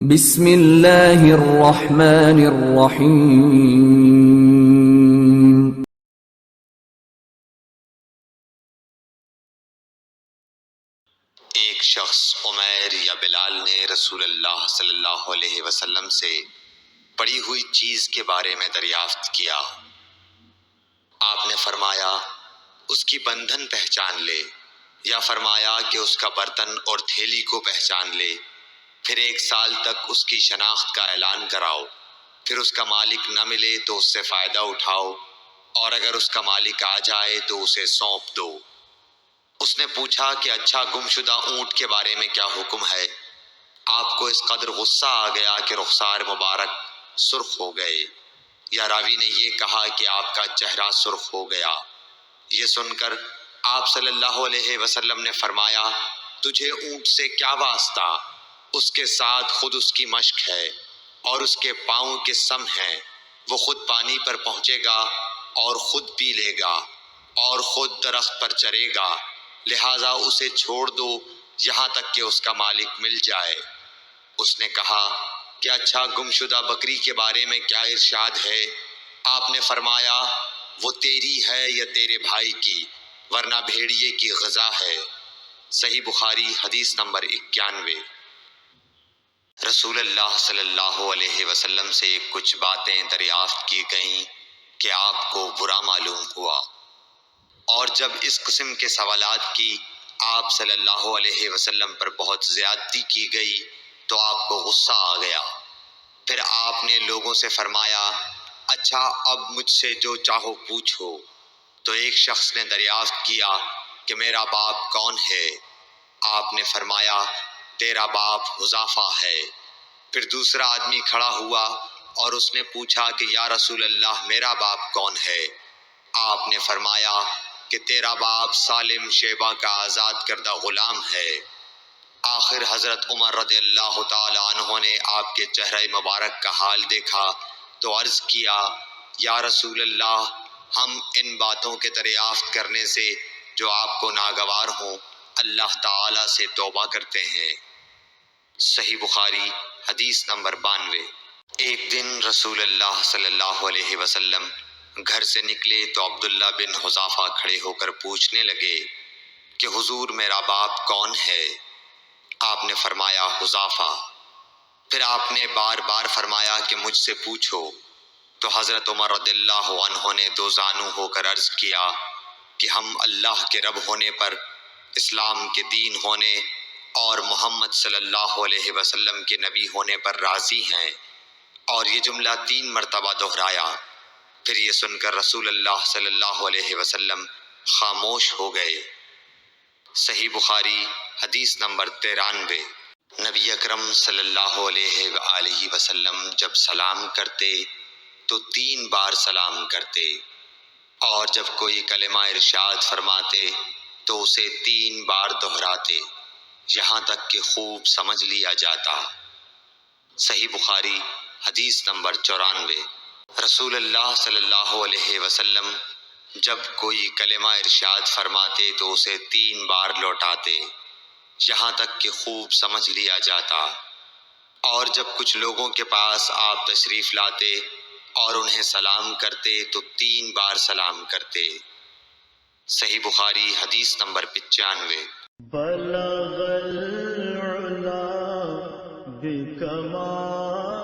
بسم اللہ الرحمن الرحیم۔ ایک شخص عمیر یا بلال نے رسول اللہ صلی اللہ علیہ وسلم سے پڑی ہوئی چیز کے بارے میں دریافت کیا۔ آپ نے فرمایا اس کی بندھن پہچان لے، یا فرمایا کہ اس کا برتن اور تھیلی کو پہچان لے، پھر 1 سال تک اس کی شناخت کا اعلان کراؤ، پھر اس کا مالک نہ ملے تو اس سے فائدہ اٹھاؤ، اور اگر اس کا مالک آ جائے تو اسے سونپ دو۔ اس نے پوچھا کہ اچھا گمشدہ اونٹ کے بارے میں کیا حکم ہے؟ آپ کو اس قدر غصہ آ گیا کہ رخسار مبارک سرخ ہو گئے، یا راوی نے یہ کہا کہ آپ کا چہرہ سرخ ہو گیا۔ یہ سن کر آپ صلی اللہ علیہ وسلم نے فرمایا، تجھے اونٹ سے کیا واسطہ؟ اس کے ساتھ خود اس کی مشک ہے اور اس کے پاؤں کے سم ہیں، وہ خود پانی پر پہنچے گا اور خود پی لے گا اور خود درخت پر چرے گا، لہٰذا اسے چھوڑ دو یہاں تک کہ اس کا مالک مل جائے۔ اس نے کہا کہ اچھا گمشدہ بکری کے بارے میں کیا ارشاد ہے؟ آپ نے فرمایا وہ تیری ہے یا تیرے بھائی کی، ورنہ بھیڑیے کی غذا ہے۔ صحیح بخاری حدیث نمبر 91۔ رسول اللہ صلی اللہ علیہ وسلم سے کچھ باتیں دریافت کی گئیں کہ آپ کو برا معلوم ہوا، اور جب اس قسم کے سوالات کی آپ صلی اللہ علیہ وسلم پر بہت زیادتی کی گئی تو آپ کو غصہ آ گیا۔ پھر آپ نے لوگوں سے فرمایا، اچھا اب مجھ سے جو چاہو پوچھو۔ تو ایک شخص نے دریافت کیا کہ میرا باپ کون ہے؟ آپ نے فرمایا تیرا باپ حذافہ ہے۔ پھر دوسرا آدمی کھڑا ہوا اور اس نے پوچھا کہ یا رسول اللہ میرا باپ کون ہے؟ آپ نے فرمایا کہ تیرا باپ سالم شیبہ کا آزاد کردہ غلام ہے۔ آخر حضرت عمر رضی اللہ تعالی عنہ نے آپ کے چہرہ مبارک کا حال دیکھا تو عرض کیا، یا رسول اللہ ہم ان باتوں کے دریافت کرنے سے جو آپ کو ناگوار ہوں اللہ تعالی سے توبہ کرتے ہیں۔ صحیح بخاری حدیث نمبر 92۔ ایک دن رسول اللہ صلی اللہ علیہ وسلم گھر سے نکلے تو عبداللہ بن حذافہ کھڑے ہو کر پوچھنے لگے کہ حضور میرا باپ کون ہے؟ آپ نے فرمایا حذافہ۔ پھر آپ نے بار بار فرمایا کہ مجھ سے پوچھو۔ تو حضرت عمر رضی اللہ عنہ نے 2 زانو ہو کر عرض کیا کہ ہم اللہ کے رب ہونے پر، اسلام کے دین ہونے اور محمد صلی اللہ علیہ وسلم کے نبی ہونے پر راضی ہیں، اور یہ جملہ 3 مرتبہ دہرایا۔ پھر یہ سن کر رسول اللہ صلی اللہ علیہ وسلم خاموش ہو گئے۔ صحیح بخاری حدیث نمبر 93۔ نبی اکرم صلی اللہ علیہ وآلہ وسلم جب سلام کرتے تو 3 بار سلام کرتے، اور جب کوئی کلمہ ارشاد فرماتے تو اسے 3 بار دہراتے یہاں تک کہ خوب سمجھ لیا جاتا۔ صحیح بخاری حدیث نمبر 94۔ رسول اللہ صلی اللہ علیہ وسلم جب کوئی کلمہ ارشاد فرماتے تو اسے 3 بار لوٹاتے یہاں تک کہ خوب سمجھ لیا جاتا، اور جب کچھ لوگوں کے پاس آپ تشریف لاتے اور انہیں سلام کرتے تو 3 بار سلام کرتے۔ صحیح بخاری حدیث نمبر 95۔ بلغ العلا بکمال